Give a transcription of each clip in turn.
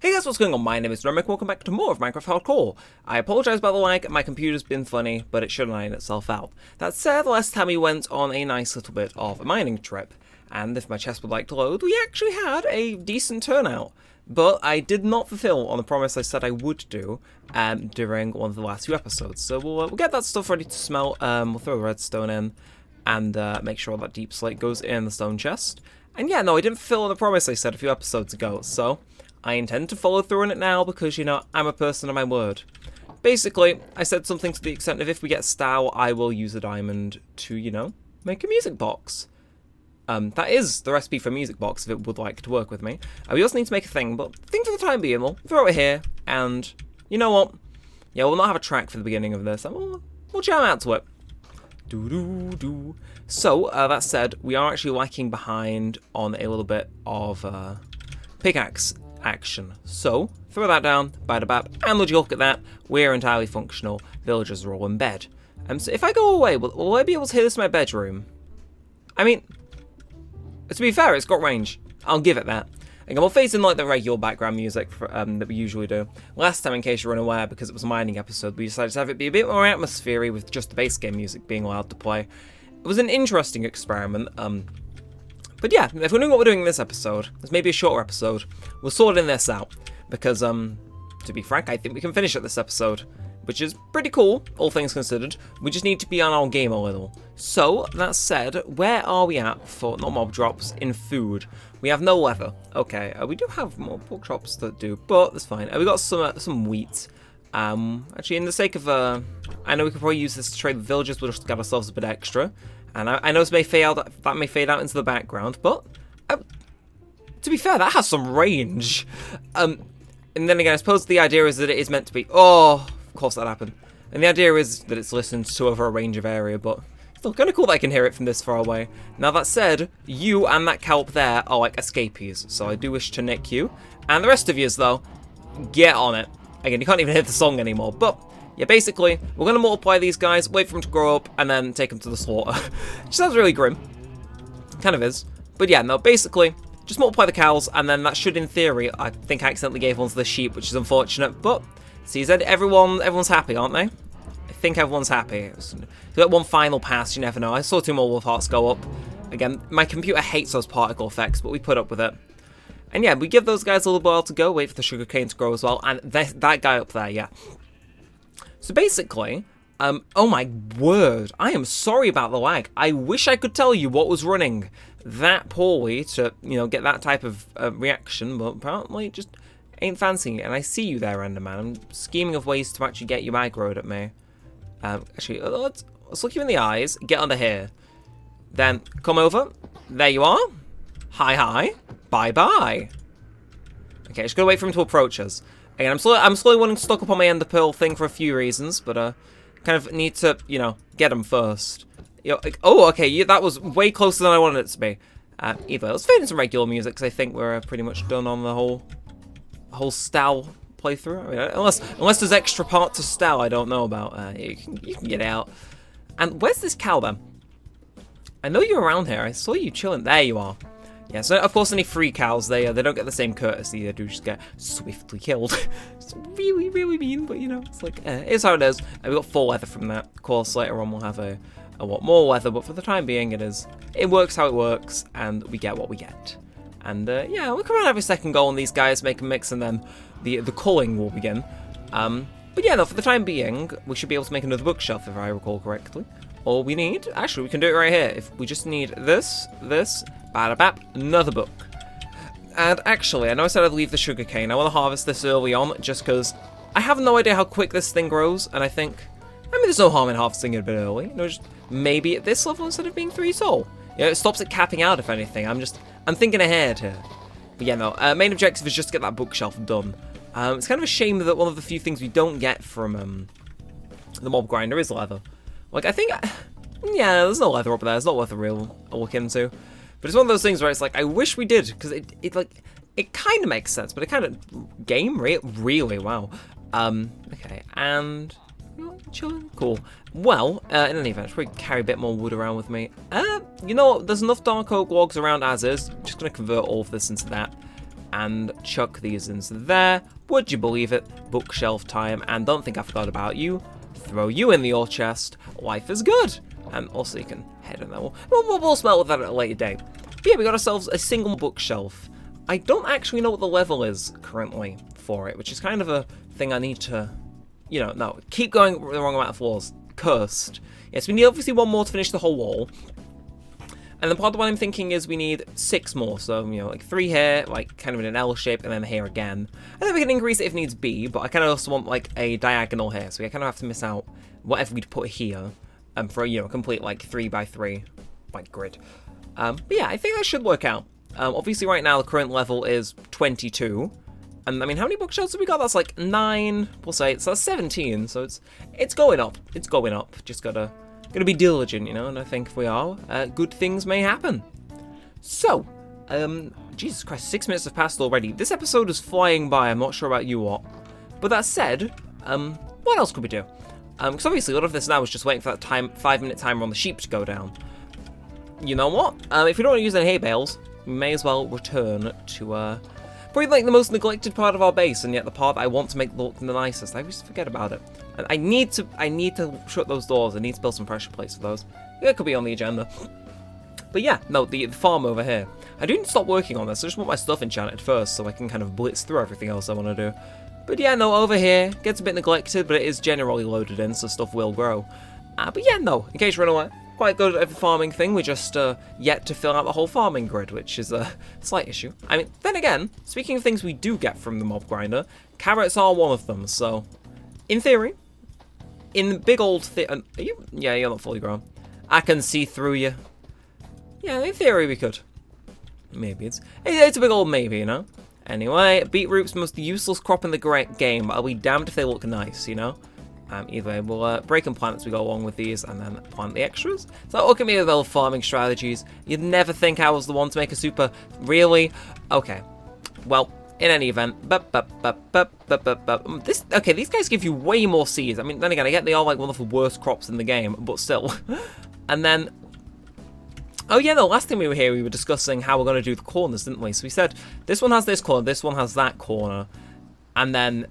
Hey guys, what's going on? My name is Neremik. Welcome back to more of Minecraft Hardcore. I apologise about the lag, my computer's been funny, but it should iron itself out. That said, last time we went on a nice little bit of a mining trip, and if my chest would like to load, we actually had a decent turnout. But I did not fulfill on the promise I said I would do during one of the last few episodes. So we'll get that stuff ready to smelt, we'll throw redstone in, and make sure all that deep slate goes in the stone chest. And yeah, no, I didn't fulfill on the promise I said a few episodes ago, so I intend to follow through on it now because, you know, I'm a person of my word. Basically, I said something to the extent of if we get style, I will use a diamond to, you know, make a music box. That is the recipe for a music box if it would like to work with me. We also need to make a thing, but the thing for the time being, we'll throw it here, and you know what? Yeah, we'll not have a track for the beginning of this, and we'll jam out to it. So, that said, we are actually lacking behind on a little bit of pickaxe action. So, throw that down, bada-bap, and would you look at that, we're entirely functional, villagers are all in bed. So if I go away, will I be able to hear this in my bedroom? I mean, to be fair, it's got range. I'll give it that. Again, we'll face in like the regular background music for, that we usually do. Last time, in case you're unaware, because it was a mining episode, we decided to have it be a bit more atmospheric with just the base game music being allowed to play. It was an interesting experiment. But yeah, if we're doing what we're doing in this episode, it's maybe a shorter episode, we're sorting this out. Because, to be frank, I think we can finish it this episode. Which is pretty cool, all things considered. We just need to be on our game a little. So, that said, where are we at for not mob drops in food? We have no leather. Okay, we do have more pork chops that do, but that's fine. We got some wheat. Actually, in the sake of, I know we could probably use this to trade with villagers, we'll just get ourselves a bit extra. And I know this may that may fade out into the background, but to be fair, that has some range. And then again, I suppose the idea is that it is meant to be. Oh, of course that happened. And the idea is that it's listened to over a range of area, but still kind of cool that I can hear it from this far away. Now that said, you and that cow up there are like escapees, so I do wish to nick you. And the rest of yous, though, get on it. Again, you can't even hear the song anymore, but yeah, basically, we're going to multiply these guys, wait for them to grow up, and then take them to the slaughter. Which sounds really grim. Kind of is. But yeah, no, basically, just multiply the cows, and then that should, in theory, I think I accidentally gave one to the sheep, which is unfortunate, but see, everyone's happy, aren't they? I think everyone's happy. So that one final pass, you never know. I saw 2 more wolf hearts go up. Again, my computer hates those particle effects, but we put up with it. And yeah, we give those guys a little while to go, wait for the sugarcane to grow as well, and that guy up there, yeah. So basically, oh my word, I am sorry about the lag. I wish I could tell you what was running that poorly to, you know, get that type of reaction, but apparently it just ain't fancying it. And I see you there, Enderman. I'm scheming of ways to actually get you aggroed at me. Actually, let's look you in the eyes, get under here. Then come over. There you are. Hi. Bye. Okay, just gotta wait for him to approach us. Again, I'm slowly wanting to stock up on my ender pearl thing for a few reasons, but kind of need to, you know, get them first. You know, like, oh, okay, that was way closer than I wanted it to be. Either let's fade in some regular music because I think we're pretty much done on the whole style playthrough. I mean, unless there's extra parts of style I don't know about, you can get out. And where's this cow then? I know you're around here. I saw you chilling. There you are. Yeah, so of course any free cows, they don't get the same courtesy, they do just get swiftly killed. It's really, really mean, but you know, it's like, it's how it is. And we got 4 leather from that. Of course, later on we'll have a lot more leather, but for the time being it works how it works, and we get what we get. And yeah, we'll come around every second go on these guys, make a mix, and then the culling will begin. But yeah, no, for the time being, we should be able to make another bookshelf, if I recall correctly. All we need, actually, we can do it right here. If we just need this, bada-bap, another book. And actually, I know I said I'd leave the sugarcane. I want to harvest this early on, just because I have no idea how quick this thing grows, and I think, I mean, there's no harm in harvesting it a bit early. You know, just maybe at this level instead of being 3 soul. You know, it stops it capping out, if anything. I'm thinking ahead here. But yeah, no, main objective is just to get that bookshelf done. It's kind of a shame that one of the few things we don't get from the mob grinder is leather. Like, I think, yeah, there's no leather up there. It's not worth a look into. But it's one of those things where it's like, I wish we did, because it kind of makes sense, but it kind of, really, wow. Okay, and, you know, chilling, cool. Well, in any event, I'll probably carry a bit more wood around with me. You know what, there's enough dark oak logs around as is. I'm just going to convert all of this into that. and chuck these into there. Would you believe it? Bookshelf time, and don't think I forgot about you. Throw you in the ore chest. Life is good. And also you can head in there. We'll smell with that at a later date. But yeah, we got ourselves a single bookshelf. I don't actually know what the level is currently for it, which is kind of a thing I need to, you know, no, keep going the wrong amount of floors. Cursed. Yes, we need obviously one more to finish the whole wall. And then part of what I'm thinking is we need 6 more, so, you know, like 3 here, like kind of in an L shape, and then here again. And then we can increase it if needs be, but I kind of also want like a diagonal here, so we kind of have to miss out whatever we'd put here for, you know, a complete like 3x3 like grid. But yeah, I think that should work out. Obviously right now the current level is 22. And I mean, how many bookshelves have we got? That's like 9 plus 8, so that's 17. So it's going up. It's going up. Just gotta be diligent, you know. And I think if we are, good things may happen. So, Jesus Christ, 6 minutes have passed already. This episode is flying by. I'm not sure about you what, but that said, what else could we do? Because obviously a lot of this now is just waiting for that 5-minute timer on the sheep to go down. You know what? If we don't want to use any hay bales, we may as well return to probably like the most neglected part of our base, and yet the part I want to make look the nicest. I always forget about it. And I need to shut those doors. I need to build some pressure plates for those. That could be on the agenda. But yeah, no, the farm over here. I do need to stop working on this. I just want my stuff enchanted first, so I can kind of blitz through everything else I want to do. But yeah, no, over here gets a bit neglected, but it is generally loaded in, so stuff will grow. But yeah, no, in case you're unaware, quite good at the farming thing. We're just yet to fill out the whole farming grid, which is a slight issue. I mean, then again, speaking of things we do get from the mob grinder, carrots are one of them. So, in theory, in the big old yeah, you're not fully grown. I can see through you. Yeah, in theory we could. Maybe it's a big old maybe, you know. Anyway, beetroot's the most useless crop in the game, but I'll be damned if they look nice, you know. Either way, we'll break and plant as we go along with these, and then plant the extras. So look at me with all farming strategies. You'd never think I was the one to make a super. Really? Okay. Well, in any event, okay, these guys give you way more seeds. I mean, then again, I get they are like one of the worst crops in the game, but still. And then, oh yeah, no, last time we were here, we were discussing how we're going to do the corners, didn't we? So we said, this one has this corner, this one has that corner, and then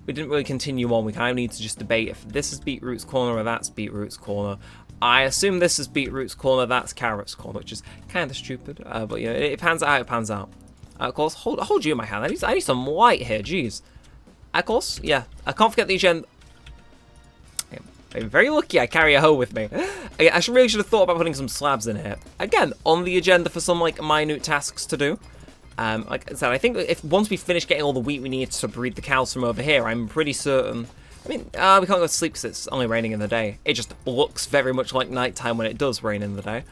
we didn't really continue on. We kind of need to just debate if this is Beetroot's corner or that's Beetroot's corner. I assume this is Beetroot's corner, that's Carrot's corner, which is kind of stupid, but yeah, it pans out how it pans out. Of course, hold you in my hand. I need some light here, jeez. Of course, yeah, I can't forget the agenda. I'm very lucky I carry a hoe with me. I really should have thought about putting some slabs in here. Again, on the agenda for some like minute tasks to do. Like I said, I think if once we finish getting all the wheat we need to breed the cows from over here, I'm pretty certain. I mean, we can't go to sleep because it's only raining in the day. It just looks very much like nighttime when it does rain in the day.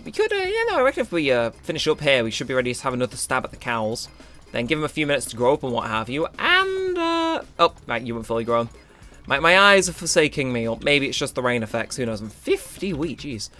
We could, yeah, no, I reckon if we finish up here, we should be ready to have another stab at the cows. Then give them a few minutes to grow up and what have you. And, oh, right, you weren't fully grown. My eyes are forsaking me, or maybe it's just the rain effects, who knows. 50 wheat, jeez.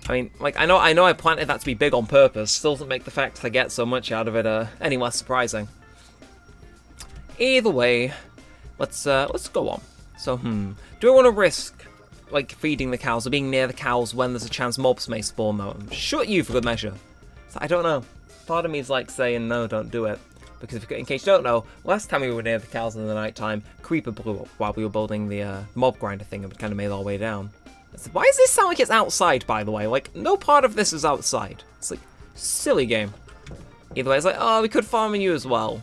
I mean, like, I know I planted that to be big on purpose. Still doesn't make the fact that I get so much out of it any less surprising. Either way, let's go on. So, do I want to risk, like, feeding the cows or being near the cows when there's a chance mobs may spawn, though? Shut you for good measure. So, I don't know. Part of me is like saying, no, don't do it. Because in case you don't know, last time we were near the cows in the night time, Creeper blew up while we were building the mob grinder thing and kind of made our way down. Why does this sound like it's outside, by the way? Like, no part of this is outside. It's like, silly game. Either way, it's like, oh, we could farm you as well.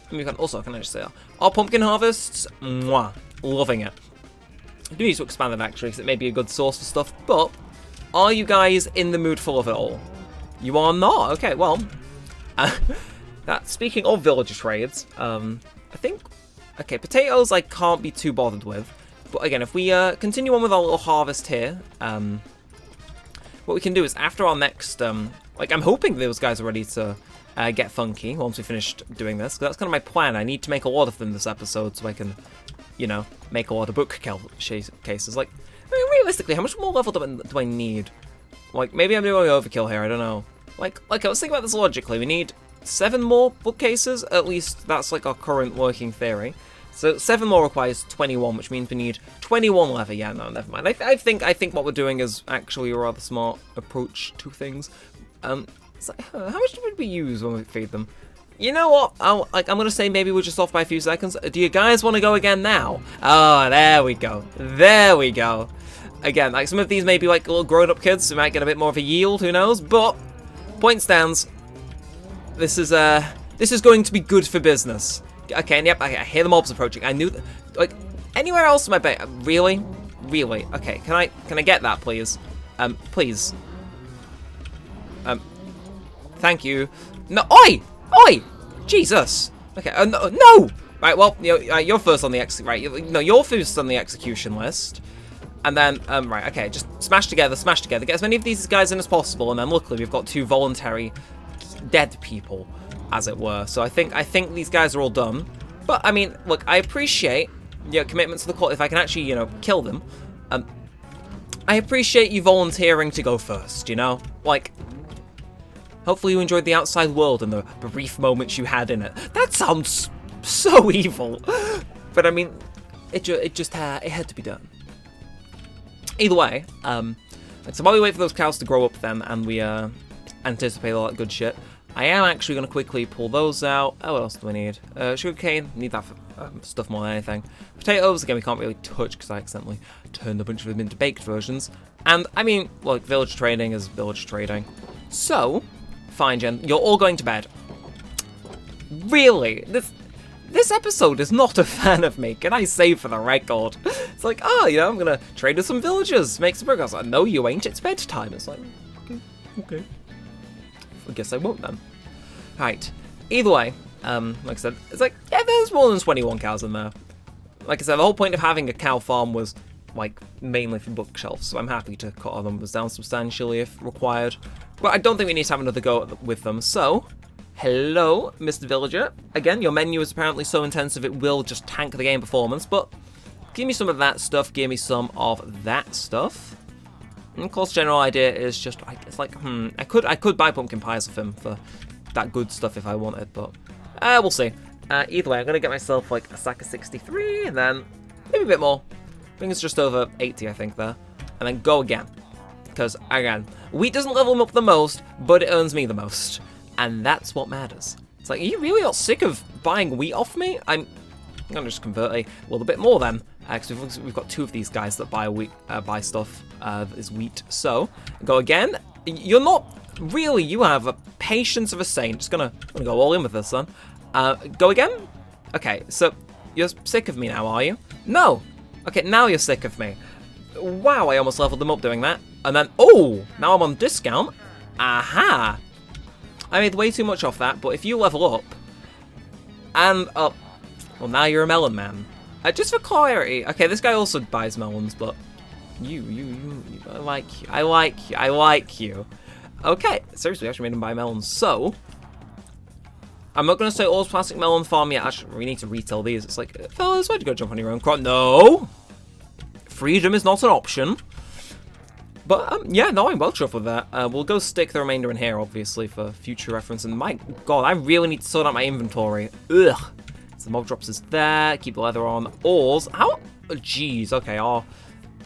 And we can also, can I just say, our pumpkin harvests, mwah, loving it. I do need to expand it actually, because it may be a good source for stuff, but are you guys in the mood full of it all? You are not? Okay, well, speaking of villager trades, I think, okay, potatoes I can't be too bothered with. But again, if we continue on with our little harvest here, what we can do is after our next, like I'm hoping those guys are ready to get funky once we finished doing this. 'Cause that's kind of my plan. I need to make a lot of them this episode so I can, you know, make a lot of book cases. Like, I mean, realistically, how much more level do I need? Like, maybe I'm doing overkill here, I don't know. Like I was thinking about this logically. We need 7 more bookcases, at least that's like our current working theory. So 7 more requires 21, which means we need 21 leather. Yeah, no, never mind. I think what we're doing is actually a rather smart approach to things. So, how much would we use when we feed them? You know what? I'm gonna say maybe we're just off by a few seconds. Do you guys want to go again now? Oh, there we go. There we go. Again, like some of these may be like little grown-up kids who might get a bit more of a yield. Who knows? But point stands. This is going to be good for business. Okay, and yep, I hear the mobs approaching. I knew that. Like anywhere else in my base? Really? Really? Okay. Can I get that, please? Please. Thank you. No. Oi! Oi! Jesus. Okay. No, no. Right. Well, you're first on the right. No, you're first on the execution list. And then, right. Okay. Just smash together. Smash together. Get as many of these guys in as possible. And then, luckily, we've got 2 voluntary dead people, as it were. So I think these guys are all done. But I mean, look, I appreciate commitment to the cause. If I can actually kill them, I appreciate you volunteering to go first. Like. Hopefully you enjoyed the outside world and the brief moments you had in it. That sounds so evil. But I mean, it had to be done. Either way, so while we wait for those cows to grow up then, and we anticipate all that good shit, I am actually going to quickly pull those out. Oh, what else do we need? Sugarcane, need that for stuff more than anything. Potatoes, again, we can't really touch because I accidentally turned a bunch of them into baked versions. And, I mean, look, village trading is village trading. So, fine, Jen, you're all going to bed. Really? This episode is not a fan of me, can I say for the record? It's like, oh, I'm going to trade with some villagers, make some progress. Like, no, you ain't, it's bedtime. It's like, okay. I guess I won't then. Right. Either way, like I said, it's like, yeah, there's more than 21 cows in there. Like I said, the whole point of having a cow farm was, like, mainly for bookshelves, so I'm happy to cut our numbers down substantially if required. But I don't think we need to have another go with them, so... Hello, Mr. Villager. Again, your menu is apparently so intensive it will just tank the game performance, but give me some of that stuff, give me some of that stuff. And of course, general idea is just, it's like, I could buy pumpkin pies of him for that good stuff if I wanted, but we'll see. Either way, I'm going to get myself like a sack of 63, and then maybe a bit more. I think it's just over 80, I think, there. And then go again. Because, again, wheat doesn't level him up the most, but it earns me the most. And that's what matters. It's like, are you really not sick of buying wheat off me? I'm going to just convert a little bit more then. Because we've got 2 of these guys that buy wheat, buy stuff as wheat. So, go again. You're not really, you have a patience of a saint. Just gonna go all in with this, son. Go again? Okay, so you're sick of me now, are you? No. Okay, now you're sick of me. Wow, I almost leveled them up doing that. And then, oh, now I'm on discount. Aha. I made way too much off that, but if you level up and up, well, now you're a melon man. Just for clarity, okay, this guy also buys melons, but I like you. Okay, seriously, I actually made him buy melons. So, I'm not going to say all plastic melon farm yet. Actually, we need to retail these. It's like, fellas, why'd you go jump on your own crop? No! Freedom is not an option. But, yeah, no, I'm well chuffed with that. We'll go stick the remainder in here, obviously, for future reference. And my god, I really need to sort out my inventory. Ugh. So the mob drops is there. Keep the leather on. Ores. How? Oh, jeez, okay, our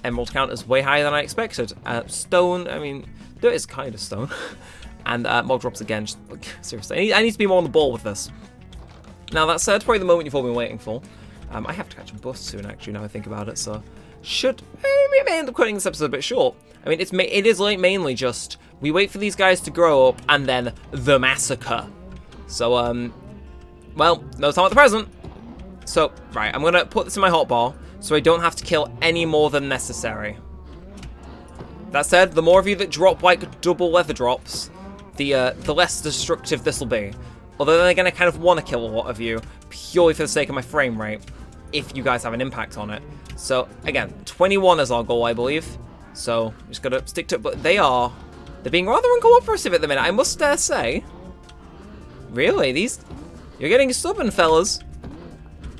emerald count is way higher than I expected. Stone, I mean, dirt is kind of stone. And mob drops again. Just, like, seriously, I need to be more on the ball with this. Now, that said, probably the moment you've all been waiting for. I have to catch a bus soon, actually, now I think about it, so... we may end up cutting this episode a bit short. I mean, it is like mainly just we wait for these guys to grow up and then the massacre. So well, no time at the present. So right, I'm gonna put this in my hotbar so I don't have to kill any more than necessary. That said, the more of you that drop like double leather drops, the less destructive this will be. Although then again, I kind of want to kill a lot of you purely for the sake of my frame rate, if you guys have an impact on it. So, again, 21 is our goal, I believe. So, just gotta stick to it. But they're being rather uncooperative at the minute, I must dare say. Really? You're getting stubborn, fellas.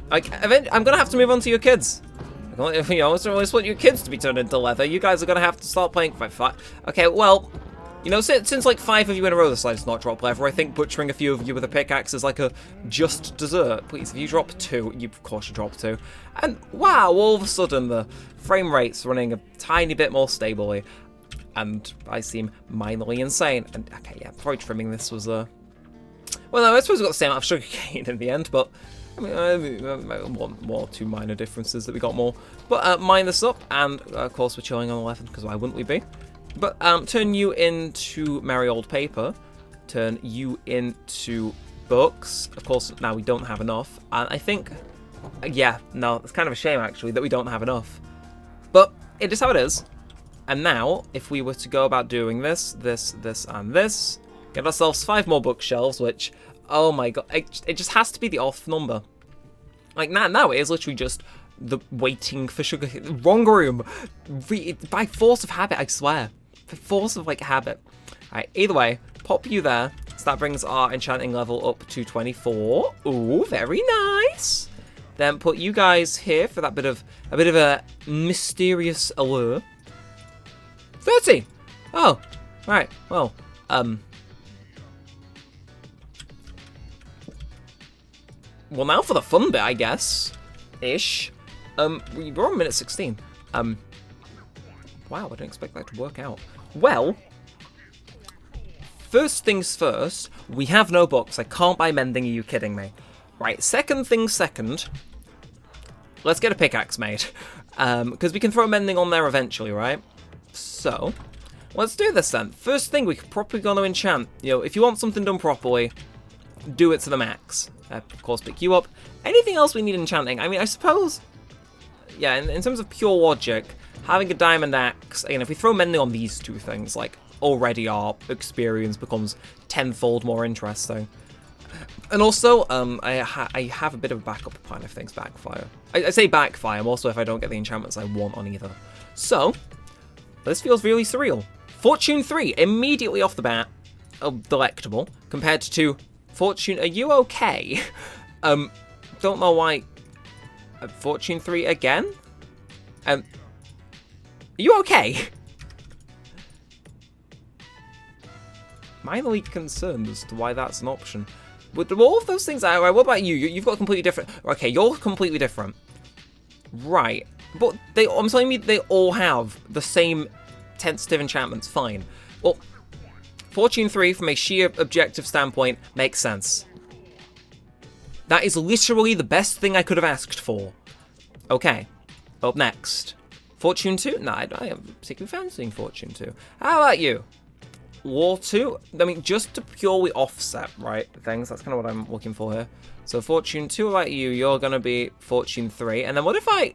Like, I'm gonna have to move on to your kids. I just want your kids to be turned into leather. You guys are gonna have to start playing fight. Okay, well, since like 5 of you in a row decided to not drop leather, I think butchering a few of you with a pickaxe is like a just dessert. Please, if you drop 2, you of course should drop 2. And wow, all of a sudden the frame rate's running a tiny bit more stably. And I seem minorly insane. And okay, yeah, probably trimming this was Well, no, I suppose we got the same amount of sugarcane in the end, but I mean, one or two minor differences that we got more. But mine this up, and of course we're chilling on 11 because why wouldn't we be? But turn you into merry old paper. Turn you into books. Of course, now we don't have enough, and I think, yeah, no, it's kind of a shame actually that we don't have enough. But it is how it is. And now, if we were to go about doing this, and this, get ourselves 5 more bookshelves, which, oh my god, it just has to be the off number. Like, now it is literally just the waiting for sugar. Wrong room. By force of habit, I swear. By force of, like, habit. Alright, either way, pop you there. So that brings our enchanting level up to 24. Ooh, very nice. Then put you guys here for that bit of a mysterious allure. 30! Oh, right, well, well, now for the fun bit, I guess. Ish. We're on minute 16. Wow, I didn't expect that to work out. Well, first things first, we have no books. I can't buy mending, are you kidding me? Right, second things second, let's get a pickaxe made. Because we can throw mending on there eventually, right? So, let's do this then. First thing, we're probably going to enchant. You know, if you want something done properly, do it to the max. Of course, pick you up. Anything else we need enchanting? I mean, I suppose, yeah, in terms of pure logic, having a diamond axe, again, if we throw mending on these two things, like, already our experience becomes tenfold more interesting. And also, I have a bit of a backup plan if things backfire. I say backfire, also if I don't get the enchantments I want on either. So, this feels really surreal. Fortune 3, immediately off the bat, delectable, compared to Fortune, are you okay? Don't know why. Fortune 3 again? Are you okay? Mildly concerned as to why that's an option. But all of those things, what about you? You've got completely different. Okay, you're completely different. Right. But I'm telling you, they all have the same tentative enchantments. Fine. Well, Fortune 3, from a sheer objective standpoint, makes sense. That is literally the best thing I could have asked for. Okay. Up next. Fortune 2? No, I am particularly fancying Fortune 2. How about you? Law 2? I mean, just to purely offset, right, things. That's kind of what I'm looking for here. So Fortune 2, about you, you're going to be Fortune 3. And then what if I...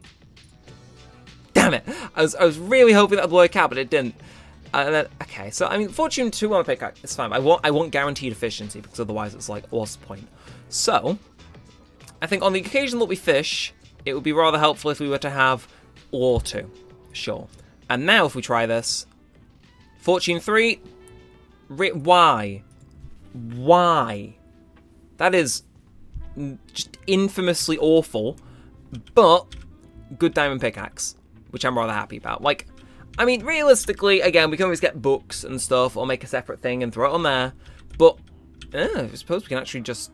Damn it! I was really hoping that would work out, but it didn't. And then, okay, so I mean, Fortune 2 on a pickaxe, it's fine. I want guaranteed efficiency, because otherwise it's like, what's the point? So, I think on the occasion that we fish, it would be rather helpful if we were to have Law 2. Sure. And now if we try this, Fortune 3, why? Why? That is just infamously awful, but good diamond pickaxe, which I'm rather happy about. Like, I mean, realistically, again, we can always get books and stuff, or make a separate thing and throw it on there, but I suppose we can actually just,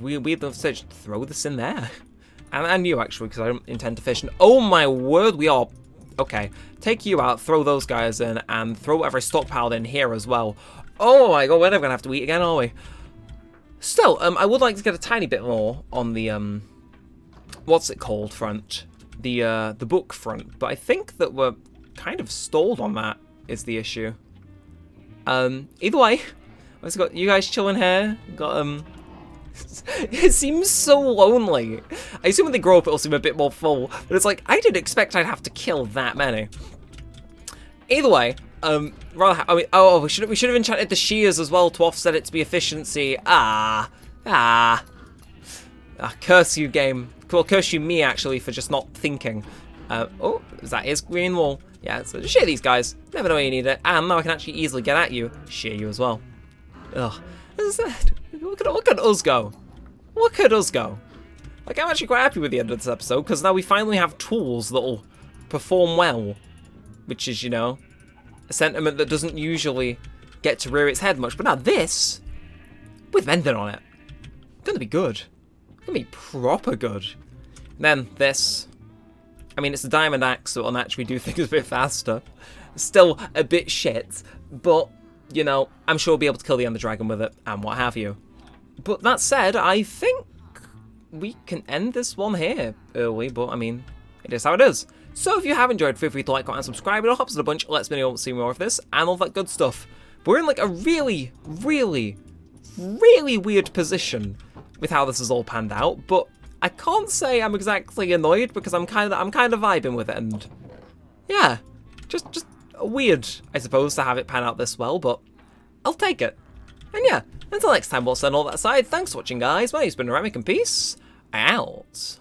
we'd love to say, just throw this in there. And you, actually, because I don't intend to fish. And oh my word, we are... Okay, take you out, throw those guys in, and throw whatever I stockpiled in here as well. Oh my god, we're never going to have to eat again, are we? Still, I would like to get a tiny bit more on the, what's it called front? The book front. But I think that we're kind of stalled on that, is the issue. Either way, let's got you guys chilling here. Got, it seems so lonely. I assume when they grow up it'll seem a bit more full, but it's like, I didn't expect I'd have to kill that many. Either way, we should have enchanted the shears as well to offset it to be efficiency. Curse you, game. Well, curse you, me, actually, for just not thinking. Oh, that is green wool. Yeah, so shear these guys. Never know when you need it. And now I can actually easily get at you. Shear you as well. Ugh. Look at us go. Look at us go. Like, I'm actually quite happy with the end of this episode, because now we finally have tools that'll perform well. Which is, you know, a sentiment that doesn't usually get to rear its head much. But now this, with mending on it, gonna be good. Gonna be proper good. And then this. I mean, it's a diamond axe, so it'll naturally do things a bit faster. Still a bit shit, but, you know, I'm sure we'll be able to kill the Ender Dragon with it, and what have you. But that said, I think we can end this one here early, but I mean, it is how it is. So if you have enjoyed, feel free to like, comment, and subscribe. It all helps us a bunch, lets me know to see more of this, and all that good stuff. We're in like a really, really, really weird position with how this is all panned out, but I can't say I'm exactly annoyed because I'm kind of vibing with it, and yeah, just weird, I suppose, to have it pan out this well, but I'll take it. And yeah, until next time, we'll send all that aside. Thanks for watching, guys. My name's been Neremik, and peace out.